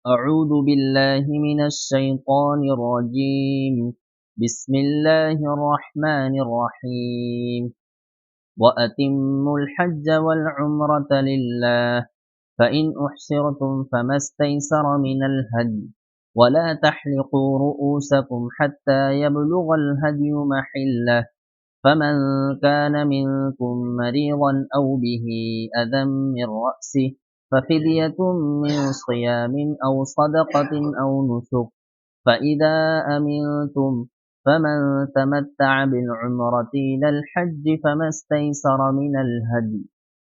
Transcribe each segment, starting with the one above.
أعوذ بالله من الشيطان الرجيم. بسم الله الرحمن الرحيم. وأتموا الحج والعمرة لله فإن أحصرتم فما استيسر من الهدي ولا تحلقوا رؤوسكم حتى يبلغ الهدي محله فمن كان منكم مريضا أو به أذى من رأسه ففدية من صيام أو صدقة أو نسك فإذا أمنتم فمن تمتع بالعمرة إلى الحج فما استيسر من الهدي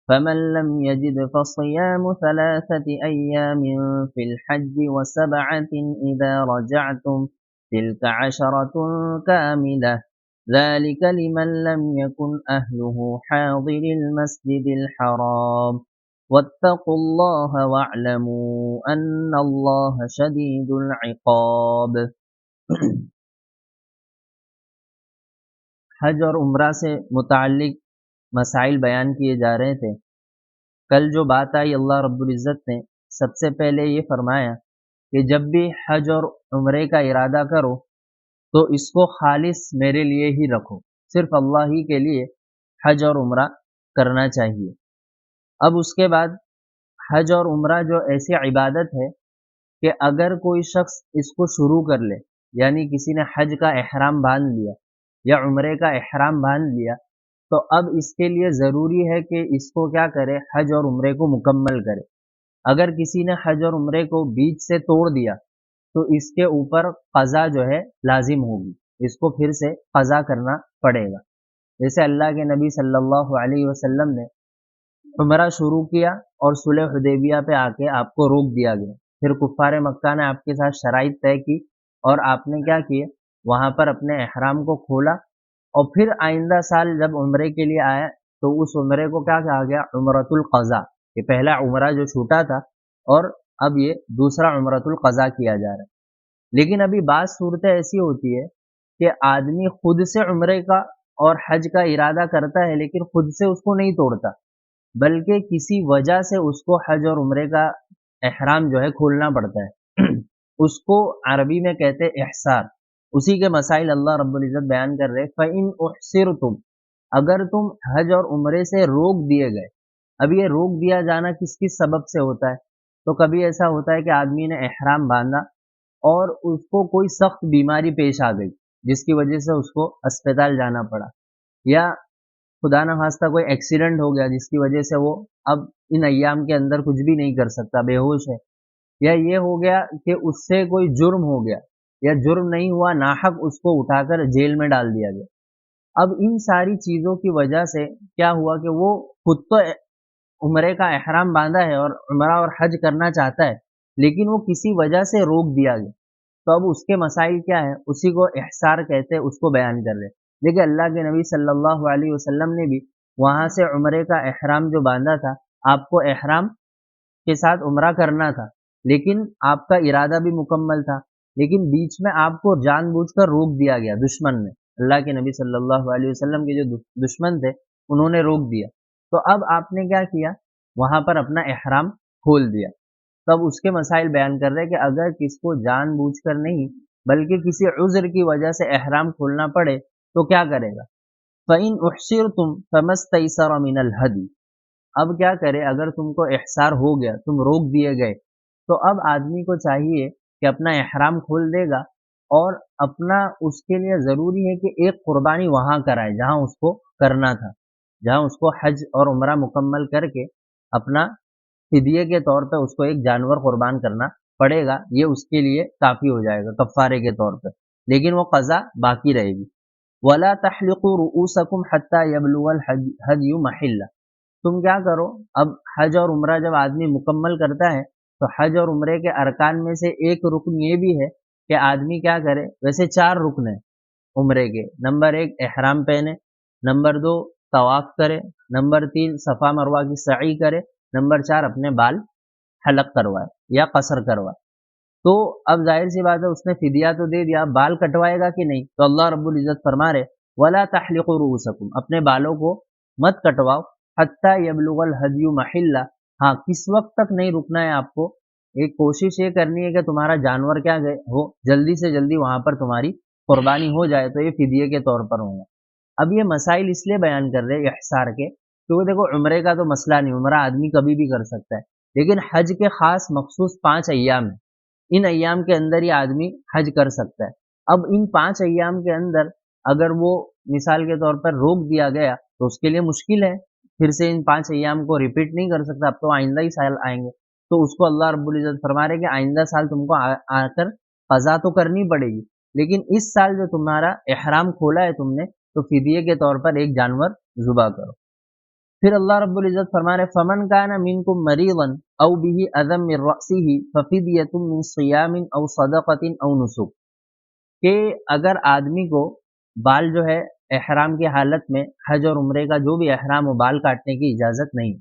فمن لم يجد فصيام 3 أيام في الحج و7 إذا رجعتم تلك 10 كاملة ذلك لمن لم يكن أهله حاضر المسجد الحرام واتقوا الله واعلموا أن الله شديد العقاب. حج اور عمرہ سے متعلق مسائل بیان کیے جا رہے تھے. کل جو بات آئی اللہ رب العزت نے سب سے پہلے یہ فرمایا کہ جب بھی حج اور عمرے کا ارادہ کرو تو اس کو خالص میرے لیے ہی رکھو، صرف اللہ ہی کے لیے حج اور عمرہ کرنا چاہیے. اب اس کے بعد حج اور عمرہ جو ایسی عبادت ہے کہ اگر کوئی شخص اس کو شروع کر لے، یعنی کسی نے حج کا احرام باندھ لیا یا عمرے کا احرام باندھ لیا، تو اب اس کے لیے ضروری ہے کہ اس کو کیا کرے، حج اور عمرے کو مکمل کرے. اگر کسی نے حج اور عمرے کو بیچ سے توڑ دیا تو اس کے اوپر قضا جو ہے لازم ہوگی، اس کو پھر سے قضا کرنا پڑے گا. جیسے اللہ کے نبی صلی اللہ علیہ وسلم نے عمرہ شروع کیا اور صلح حدیبیہ پہ آ کے آپ کو روک دیا گیا، پھر کفار مکہ نے آپ کے ساتھ شرائط طے کی اور آپ نے کیا کیے، وہاں پر اپنے احرام کو کھولا اور پھر آئندہ سال جب عمرے کے لیے آیا تو اس عمرے کو کیا کہا گیا، عمرۃ القضاء. کہ پہلا عمرہ جو چھوٹا تھا اور اب یہ دوسرا عمرۃ القضاء کیا جا رہا ہے. لیکن ابھی بعض صورتیں ایسی ہوتی ہے کہ آدمی خود سے عمرے کا اور حج کا ارادہ کرتا ہے لیکن خود سے اس کو نہیں توڑتا، بلکہ کسی وجہ سے اس کو حج اور عمرے کا احرام جو ہے کھولنا پڑتا ہے. اس کو عربی میں کہتے ہیں احصار. اسی کے مسائل اللہ رب العزت بیان کر رہے. فَإِنْ أُحْصِرْتُمْ، اگر تم حج اور عمرے سے روک دیے گئے. اب یہ روک دیا جانا کس کس سبب سے ہوتا ہے؟ تو کبھی ایسا ہوتا ہے کہ آدمی نے احرام باندھا اور اس کو کوئی سخت بیماری پیش آ گئی جس کی وجہ سے اس کو اسپتال جانا پڑا، یا خدا نخواستہ کوئی ایکسیڈنٹ ہو گیا جس کی وجہ سے وہ اب ان ایام کے اندر کچھ بھی نہیں کر سکتا، بے ہوش ہے. یا یہ ہو گیا کہ اس سے کوئی جرم ہو گیا، یا جرم نہیں ہوا، ناحق اس کو اٹھا کر جیل میں ڈال دیا گیا. اب ان ساری چیزوں کی وجہ سے کیا ہوا کہ وہ خود تو عمرے کا احرام باندھا ہے اور عمرہ اور حج کرنا چاہتا ہے لیکن وہ کسی وجہ سے روک دیا گیا. تو اب اس کے مسائل کیا ہے، اسی کو احصار کہتے ہیں، اس کو بیان کر رہے. دیکھیں اللہ کے نبی صلی اللہ علیہ وسلم نے بھی وہاں سے عمرے کا احرام جو باندھا تھا، آپ کو احرام کے ساتھ عمرہ کرنا تھا لیکن آپ کا ارادہ بھی مکمل تھا، لیکن بیچ میں آپ کو جان بوجھ کر روک دیا گیا دشمن نے. اللہ کے نبی صلی اللہ علیہ وسلم کے جو دشمن تھے انہوں نے روک دیا. تو اب آپ نے کیا کیا، وہاں پر اپنا احرام کھول دیا. تب اس کے مسائل بیان کر رہے کہ اگر کس کو جان بوجھ کر نہیں بلکہ کسی عذر کی وجہ سے احرام کھولنا پڑے تو کیا کرے گا. فَإِنْ أُحْصِرْتُمْ فَمَا اسْتَيْسَرَ مِنَ الْهَدْيِ، اب کیا کرے، اگر تم کو احصار ہو گیا، تم روک دیے گئے، تو اب آدمی کو چاہیے کہ اپنا احرام کھول دے گا اور اپنا اس کے لیے ضروری ہے کہ ایک قربانی وہاں کرائے جہاں اس کو کرنا تھا، جہاں اس کو حج اور عمرہ مکمل کر کے اپنا فدیے کے طور پہ اس کو ایک جانور قربان کرنا پڑے گا. یہ اس کے لیے کافی ہو جائے گا کفارے کے طور پہ، لیکن وہ قضا باقی رہے گی. وَلَا تَحْلِقُوا رُؤُوسَكُمْ حَتَّى يَبْلُغَ الْهَدْيُ مَحِلَّهُ، تم کیا کرو، اب حج اور عمرہ جب آدمی مکمل کرتا ہے تو حج اور عمرے کے ارکان میں سے ایک رکن یہ بھی ہے کہ آدمی کیا کرے. ویسے 4 رکن ہیں عمرے کے. نمبر 1 احرام پہنے، نمبر 2 طواف کرے، نمبر 3 صفا مروہ کی سعی کرے، نمبر 4 اپنے بال حلق کروائے یا قصر کروائے. تو اب ظاہر سی بات ہے اس نے فدیہ تو دے دیا، بال کٹوائے گا کہ نہیں؟ تو اللہ رب العزت فرما رہے وَلَا تَحْلِقُوا رُؤُوسَكُمْ، اپنے بالوں کو مت کٹواؤ، حَتَّى يَبْلُغَ الْهَدْيُ مَحِلَّهُ، ہاں کس وقت تک نہیں رکنا ہے آپ کو، ایک کوشش یہ کرنی ہے کہ تمہارا جانور کیا ہو جلدی سے جلدی وہاں پر تمہاری قربانی ہو جائے، تو یہ فدیے کے طور پر ہوگا۔ اب یہ مسائل اس لیے بیان کر رہے احصار کے، کیونکہ دیکھو عمرے کا تو مسئلہ نہیں، عمرہ آدمی کبھی بھی کر سکتا ہے، لیکن حج کے خاص مخصوص 5 ایام ہیں، ان ایام کے اندر ہی آدمی حج کر سکتا ہے۔ اب ان 5 ایام کے اندر اگر وہ مثال کے طور پر روک دیا گیا تو اس کے لیے مشکل ہے، پھر سے ان 5 ایام کو ریپیٹ نہیں کر سکتا، اب تو آئندہ ہی سال آئیں گے، تو اس کو اللہ رب العزت فرما رہے کہ آئندہ سال تم کو آ کر قضا تو کرنی پڑے گی، لیکن اس سال جو تمہارا احرام کھولا ہے تم نے، تو فدیے کے طور پر ایک جانور ذبح کرو۔ پھر اللہ رب العزت فرما رہے فمن کان منکم مریضا او به اذى من رأسه ففدیۃ من صیام او صدقۃ او نسک، کہ اگر آدمی کو بال جو ہے احرام کی حالت میں حج اور عمرے کا جو بھی احرام ہو بال کاٹنے کی اجازت نہیں،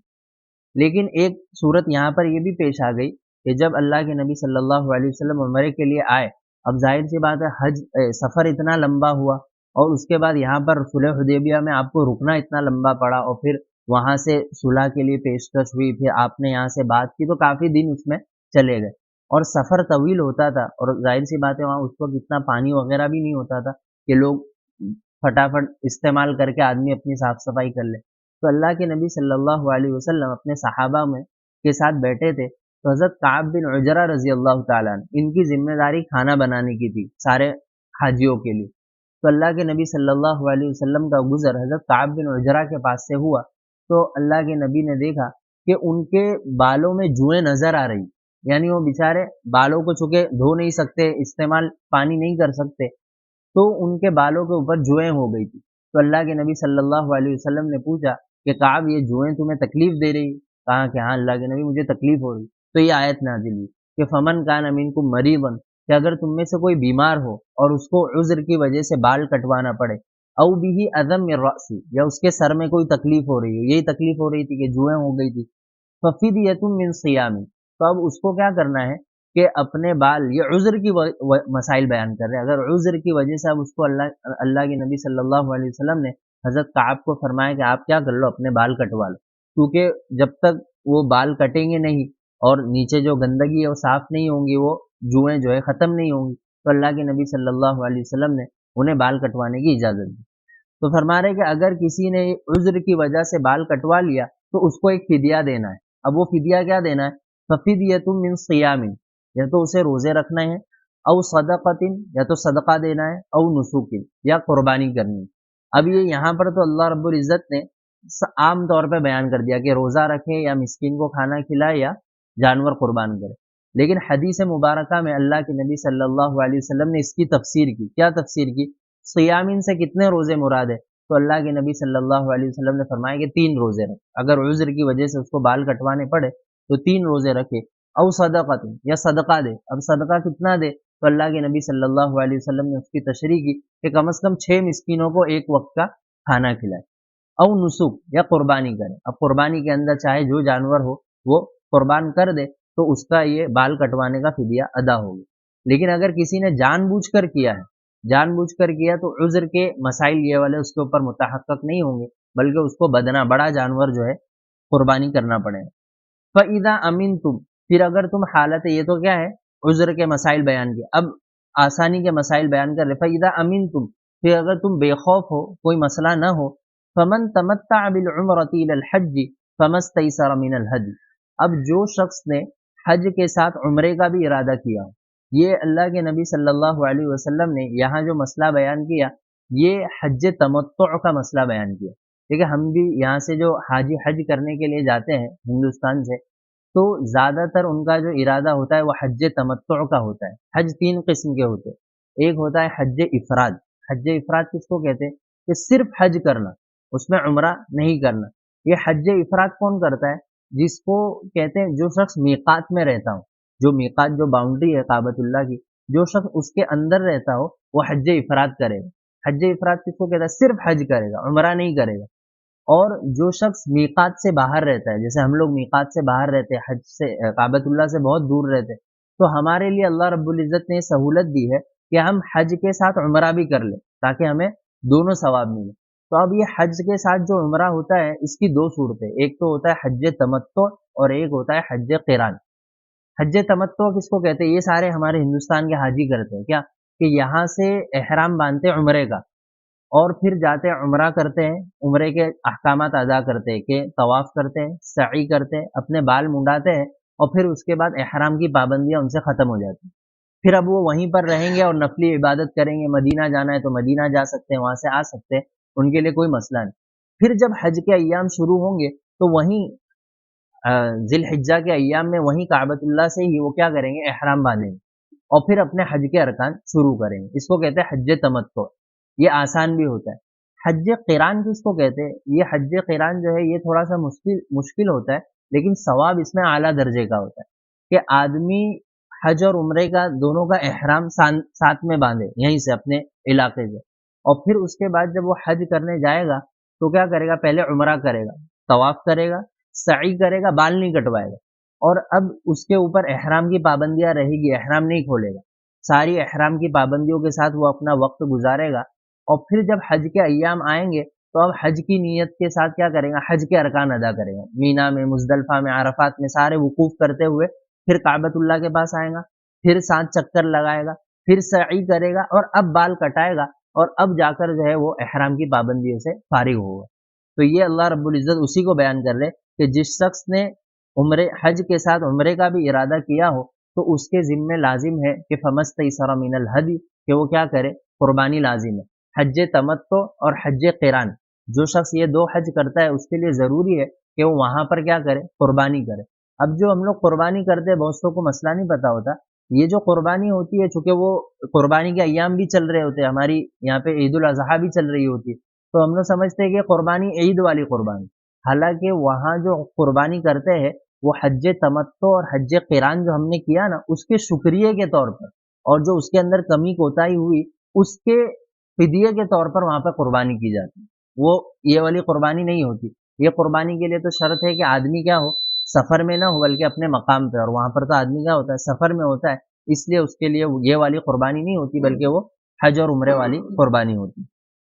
لیکن ایک صورت یہاں پر یہ بھی پیش آ گئی کہ جب اللہ کے نبی صلی اللہ علیہ وسلم عمرے کے لیے آئے، اب ظاہر سی بات ہے حج سفر اتنا لمبا ہوا اور اس کے بعد یہاں پر صلح حدیبیہ میں آپ کو رکنا اتنا لمبا پڑا، اور پھر وہاں سے صلح کے لیے پیشکش ہوئی، پھر آپ نے یہاں سے بات کی، تو کافی دن اس میں چلے گئے اور سفر طویل ہوتا تھا، اور ظاہر سی بات ہے وہاں اس وقت اتنا پانی وغیرہ بھی نہیں ہوتا تھا کہ لوگ فٹافٹ استعمال کر کے آدمی اپنی صاف صفائی کر لے۔ تو اللہ کے نبی صلی اللہ علیہ وسلم اپنے صحابہ میں کے ساتھ بیٹھے تھے، تو حضرت کعب بن عجرہ رضی اللہ تعالیٰ عنہ ان کی ذمہ داری کھانا بنانے کی تھی سارے حاجیوں کے لیے، تو اللہ کے نبی صلی اللہ علیہ وسلم کا گزر حضرت کعب بن عجرہ کے پاس سے ہوا، تو اللہ کے نبی نے دیکھا کہ ان کے بالوں میں جوئیں نظر آ رہی، یعنی وہ بیچارے بالوں کو چونکہ دھو نہیں سکتے، استعمال پانی نہیں کر سکتے، تو ان کے بالوں کے اوپر جوئیں ہو گئی تھی۔ تو اللہ کے نبی صلی اللہ علیہ وسلم نے پوچھا کہ کعب یہ جوئیں تمہیں تکلیف دے رہی؟ کہا کہ ہاں اللہ کے نبی مجھے تکلیف ہو رہی، تو یہ آیت نازل ہوئی کہ فمن کان منکم مریضا، کہ اگر تم میں سے کوئی بیمار ہو اور اس کو عذر کی وجہ سے بال کٹوانا پڑے، او به اذى من رأسی، یا اس کے سر میں کوئی تکلیف ہو رہی ہے، یہی تکلیف ہو رہی تھی کہ جوئیں ہو گئی تھی، ففدیۃ من صیام، تو اب اس کو کیا کرنا ہے کہ اپنے بال، یہ عذر کی مسائل بیان کر رہے ہیں، اگر عذر کی وجہ سے اب اس کو اللہ کے نبی صلی اللہ علیہ وسلم نے حضرت کعب کو فرمایا کہ آپ کیا کر لو اپنے بال کٹوا لو، کیونکہ جب تک وہ بال کٹیں گے نہیں اور نیچے جو گندگی ہے وہ صاف نہیں ہوں گی، وہ جوئیں جو ہے ختم نہیں ہوں گی، تو اللہ کے نبی صلی اللہ علیہ وسلم نے انہیں بال کٹوانے کی اجازت دی۔ تو فرما رہے کہ اگر کسی نے عذر کی وجہ سے بال کٹوا لیا تو اس کو ایک فدیہ دینا ہے، اب وہ فدیہ کیا دینا ہے؟ ففدیۃ من صیام، یا تو اسے روزے رکھنا ہے، او صدقۃ، یا تو صدقہ دینا ہے، او نسک، یا قربانی کرنی ہے۔ اب یہ یہاں پر تو اللہ رب العزت نے عام طور پہ بیان کر دیا کہ روزہ رکھے یا مسکین کو کھانا کھلائے یا جانور قربان کرے، لیکن حدیث مبارکہ میں اللہ کے نبی صلی اللہ علیہ وسلم نے اس کی تفسیر کی، کیا تفسیر کی؟ صیامین سے کتنے روزے مراد ہے؟ تو اللہ کے نبی صلی اللہ علیہ وسلم نے فرمایا کہ 3 روزے رکھے، اگر عذر کی وجہ سے اس کو بال کٹوانے پڑے تو 3 روزے رکھے، او صدقۃ، یا صدقہ دے، اب صدقہ کتنا دے؟ تو اللہ کے نبی صلی اللہ علیہ وسلم نے اس کی تشریح کی کہ کم از کم 6 مسکینوں کو ایک وقت کا کھانا کھلائے، او نسک، یا قربانی کرے، اب قربانی کے اندر چاہے جو جانور ہو وہ قربان کر دے تو اس کا یہ بال کٹوانے کا فدیہ ادا ہوگی، لیکن اگر کسی نے جان بوجھ کر کیا ہے، جان بوجھ کر کیا تو عذر کے مسائل یہ والے اس کے اوپر متحقق نہیں ہوں گے، بلکہ اس کو بدنا بڑا جانور جو ہے قربانی کرنا پڑے گا۔ فَإِذَا أَمِنْتُمْ، پھر اگر تم حالت، یہ تو کیا ہے عذر کے مسائل بیان کیا، اب آسانی کے مسائل بیان کر رہے، فَإِذَا أَمِنْتُمْ، پھر اگر تم بے خوف ہو، کوئی مسئلہ نہ ہو، فَمَنْ تَمَتَّعَ بِالْعُمْرَةِ إِلَى الْحَجِّ فَمَا اسْتَيْسَرَ مِنَ الْهَدْيِ، اب جو شخص نے حج کے ساتھ عمرے کا بھی ارادہ کیا ہو، یہ اللہ کے نبی صلی اللہ علیہ وسلم نے یہاں جو مسئلہ بیان کیا یہ حج تمتع کا مسئلہ بیان کیا، دیکھیں ہم بھی یہاں سے جو حاجی حج کرنے کے لیے جاتے ہیں ہندوستان سے، تو زیادہ تر ان کا جو ارادہ ہوتا ہے وہ حج تمتع کا ہوتا ہے۔ حج 3 قسم کے ہوتے ہیں، ایک ہوتا ہے حج افراد، حج افراد کس کو کہتے ہیں؟ کہ صرف حج کرنا، اس میں عمرہ نہیں کرنا، یہ حج افراد کون کرتا ہے؟ جس کو کہتے ہیں جو شخص میقات میں رہتا ہو، جو میقات جو باؤنڈری ہے کعبۃ اللہ کی، جو شخص اس کے اندر رہتا ہو وہ حج افراد کرے گا۔ حج افراد کس کو کہتا ہے؟ صرف حج کرے گا، عمرہ نہیں کرے گا۔ اور جو شخص میقات سے باہر رہتا ہے، جیسے ہم لوگ میقات سے باہر رہتے ہیں، حج سے کعبۃ اللہ سے بہت دور رہتے ہیں، تو ہمارے لیے اللہ رب العزت نے سہولت دی ہے کہ ہم حج کے ساتھ عمرہ بھی کر لیں تاکہ ہمیں دونوں ثواب ملے۔ تو اب یہ حج کے ساتھ جو عمرہ ہوتا ہے اس کی 2 صورتیں، ایک تو ہوتا ہے حج تمتع اور ایک ہوتا ہے حج قران۔ حج تمتع کس کو کہتے ہیں؟ یہ سارے ہمارے ہندوستان کے حاجی کرتے ہیں کیا کہ یہاں سے احرام باندھتے عمرے کا اور پھر جاتے عمرہ کرتے ہیں، عمرے کے احکامات ادا کرتے ہیں کہ طواف کرتے ہیں، سعی کرتے ہیں، اپنے بال منڈاتے ہیں، اور پھر اس کے بعد احرام کی پابندیاں ان سے ختم ہو جاتی ہیں۔ پھر اب وہ وہیں پر رہیں گے اور نفلی عبادت کریں گے، مدینہ جانا ہے تو مدینہ جا سکتے ہیں، وہاں سے آ سکتے ہیں، ان کے لیے کوئی مسئلہ نہیں۔ پھر جب حج کے ایام شروع ہوں گے تو وہیں ذی الحجہ کے ایام میں وہیں کعبۃ اللہ سے ہی وہ کیا کریں گے؟ احرام باندھیں گے اور پھر اپنے حج کے ارکان شروع کریں گے۔ اس کو کہتے ہیں حج تمتع، یہ آسان بھی ہوتا ہے۔ حج قران کس کو کہتے ہیں؟ یہ حج قران جو ہے یہ تھوڑا سا مشکل ہوتا ہے، لیکن ثواب اس میں اعلیٰ درجے کا ہوتا ہے کہ آدمی حج اور عمرے کا دونوں کا احرام ساتھ میں باندھے یہیں سے اپنے علاقے سے، اور پھر اس کے بعد جب وہ حج کرنے جائے گا تو کیا کرے گا؟ پہلے عمرہ کرے گا، طواف کرے گا، سعی کرے گا، بال نہیں کٹوائے گا، اور اب اس کے اوپر احرام کی پابندیاں رہے گی، احرام نہیں کھولے گا، ساری احرام کی پابندیوں کے ساتھ وہ اپنا وقت گزارے گا، اور پھر جب حج کے ایام آئیں گے تو اب حج کی نیت کے ساتھ کیا کرے گا؟ حج کے ارکان ادا کرے گا، مینا میں، مزدلفہ میں، عرفات میں سارے وقوف کرتے ہوئے پھر کعبۃ اللہ کے پاس آئے گا، پھر 7 چکر لگائے گا، پھر سعی کرے گا، اور اب بال کٹائے گا، اور اب جا کر جو ہے وہ احرام کی پابندیوں سے فارغ ہوگا۔ تو یہ اللہ رب العزت اسی کو بیان کر رہے کہ جس شخص نے عمرے حج کے ساتھ عمرے کا بھی ارادہ کیا ہو تو اس کے ذمہ لازم ہے کہ فمستیسر من الہدی، کہ وہ کیا کرے؟ قربانی لازم ہے۔ حج تمتع اور حج قران، جو شخص یہ دو حج کرتا ہے اس کے لیے ضروری ہے کہ وہ وہاں پر کیا کرے؟ قربانی کرے۔ اب جو ہم لوگ قربانی کرتے ہیں بہتوں کو مسئلہ نہیں پتا ہوتا، یہ جو قربانی ہوتی ہے چونکہ وہ قربانی کے ایام بھی چل رہے ہوتے ہیں، ہماری یہاں پہ عید الاضحیٰ بھی چل رہی ہوتی ہے، تو ہم لوگ سمجھتے ہیں کہ قربانی عید والی قربانی، حالانکہ وہاں جو قربانی کرتے ہیں وہ حج تمتع اور حج قران جو ہم نے کیا نا اس کے شکریہ کے طور پر، اور جو اس کے اندر کمی کوتاہی ہوئی اس کے فدیے کے طور پر وہاں پہ قربانی کی جاتی ہے، وہ یہ والی قربانی نہیں ہوتی۔ یہ قربانی کے لیے تو شرط ہے کہ آدمی کیا ہو؟ سفر میں نہ ہو بلکہ اپنے مقام پہ، اور وہاں پر تو آدمی کیا ہوتا ہے؟ سفر میں ہوتا ہے، اس لیے اس کے لیے یہ والی قربانی نہیں ہوتی بلکہ وہ حج اور عمرے والی قربانی ہوتی۔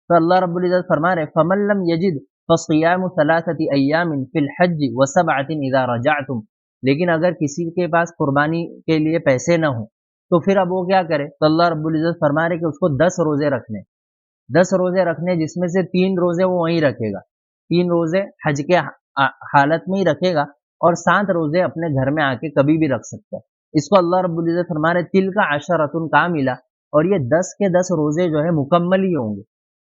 تو اللہ رب العزت فرما رہے فمن لم یجد فصیام ثلاثة ایام فی الحج وسبعة اذا رجعتم، لیکن اگر کسی کے پاس قربانی کے لیے پیسے نہ ہوں تو پھر اب وہ کیا کرے؟ تو اللہ رب العزت فرما رہے کہ اس کو 10 روزے رکھنے، 10 روزے رکھنے، جس میں سے 3 روزے وہ وہیں رکھے گا، 3 روزے حج کے حالت میں ہی رکھے گا، اور 7 روزے اپنے گھر میں آ کے کبھی بھی رکھ سکتا ہے۔ اس کو اللہ رب العزت فرما رہے تلک عشرۃ کاملہ، اور یہ 10 کے 10 روزے جو ہے مکمل ہی ہوں گے۔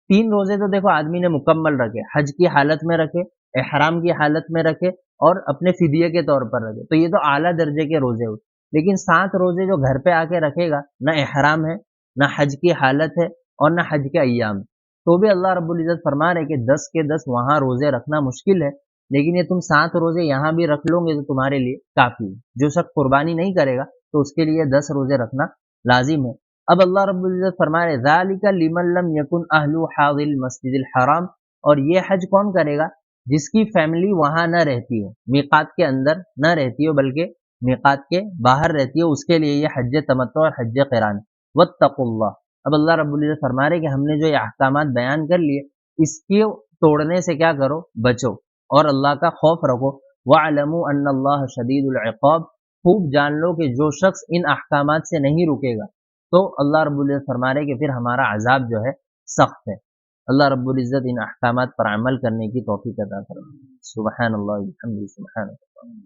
3 روزے تو دیکھو آدمی نے مکمل رکھے، حج کی حالت میں رکھے، احرام کی حالت میں رکھے، اور اپنے فدیے کے طور پر رکھے، تو یہ تو اعلیٰ درجے کے روزے ہوتے۔ لیکن 7 روزے جو گھر پہ آ کے رکھے گا، نہ احرام ہے، نہ حج کی حالت ہے، اور نہ حج کے ایام، تو بھی اللہ رب العزت فرما رہے کہ 10 کے 10 وہاں روزے رکھنا مشکل ہے، لیکن یہ تم 7 روزے یہاں بھی رکھ لو گے تو تمہارے لیے کافی ہے۔ جو شخص قربانی نہیں کرے گا تو اس کے لیے 10 روزے رکھنا لازم ہے۔ اب اللہ رب العزت فرما رہے ذالک لمن لم یکن اہل حاضر المسجد الحرام، اور یہ حج کون کرے گا؟ جس کی فیملی وہاں نہ رہتی ہو، میقات کے اندر نہ رہتی ہو بلکہ میقات کے باہر رہتی ہو، اس کے لیے یہ حج تمتع اور حج قران۔ واتقوا اللہ، اب اللہ رب العزت فرما رہے کہ ہم نے جو یہ احکامات بیان کر لیے اس کے توڑنے سے کیا کرو؟ بچو، اور اللہ کا خوف رکھو۔ وَاعْلَمُوا أَنَّ اللَّهَ شَدِيدُ الْعِقَابِ، خوب جان لو کہ جو شخص ان احکامات سے نہیں رکے گا تو اللہ رب العزت فرما رہے کہ پھر ہمارا عذاب جو ہے سخت ہے۔ اللہ رب العزت ان احکامات پر عمل کرنے کی توفیق عطا فرمائے۔ سبحان اللہ، الحمد، سبحان اللہ۔